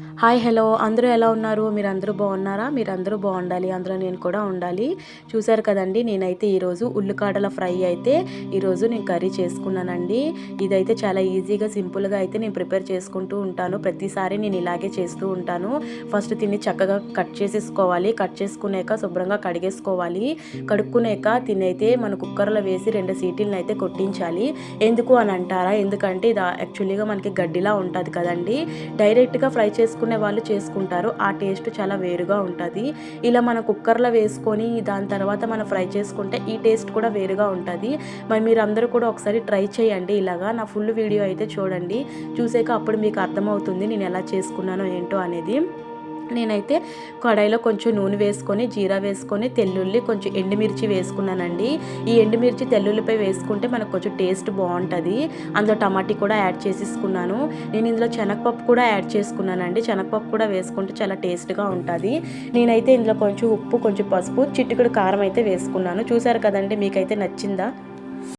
Hi hello అందరూ ఎలా ఉన్నారు? మీరందరూ బాగున్నారా? మీరందరూ బాగుండాలి, అందులో నేను కూడా ఉండాలి. చూసారు కదండి, నేనైతే ఈరోజు ఉల్లికాడల ఫ్రై అయితే ఈరోజు నేను కర్రీ చేసుకున్నానండి. ఇదైతే చాలా ఈజీగా సింపుల్గా అయితే నేను ప్రిపేర్ చేసుకుంటూ ఉంటాను. ప్రతిసారి నేను ఇలాగే చేస్తూ ఉంటాను. ఫస్ట్ తిని చక్కగా కట్ చేసేసుకోవాలి. కట్ చేసుకున్నాక శుభ్రంగా కడిగేసుకోవాలి. కడుక్కున్నాక తినైతే మన కుక్కర్లో వేసి 2 సీటీలను అయితే కొట్టించాలి. ఎందుకు అని అంటారా? ఎందుకంటే ఇది యాక్చువల్లీగా మనకి గడ్డిలా ఉంటుంది కదండి. డైరెక్ట్గా ఫ్రై చేసుకునే వాళ్ళు చేసుకుంటారు. ఆ టేస్ట్ చాలా వేరుగా ఉంటుంది. ఇలా మన కుక్కర్లో వేసుకొని దాని తర్వాత మనం ఫ్రై చేసుకుంటే ఈ టేస్ట్ కూడా వేరుగా ఉంటుంది. మరి మీరు అందరూ కూడా ఒకసారి ట్రై చేయండి. ఇలాగా నా ఫుల్ వీడియో అయితే చూడండి. చూసాక అప్పుడు మీకు అర్థమవుతుంది నేను ఎలా చేసుకున్నానో ఏంటో అనేది. నేనైతే కడాయిలో కొంచెం నూనె వేసుకొని, జీరా వేసుకొని, తెల్లుల్లి, కొంచెం ఎండుమిర్చి వేసుకున్నానండి. ఈ ఎండుమిర్చి తెల్లుల్లిపై వేసుకుంటే మనకు కొంచెం టేస్ట్ బాగుంటుంది. అందులో టమాటీ కూడా యాడ్ చేసేసుకున్నాను. నేను ఇందులో శనగపప్పు కూడా యాడ్ చేసుకున్నానండి. శనగపప్పు కూడా వేసుకుంటే చాలా టేస్ట్గా ఉంటుంది. నేనైతే ఇందులో కొంచెం ఉప్పు, కొంచెం పసుపు, చిటికెడు కారం అయితే వేసుకున్నాను. చూసారు కదండి, మీకైతే నచ్చిందా?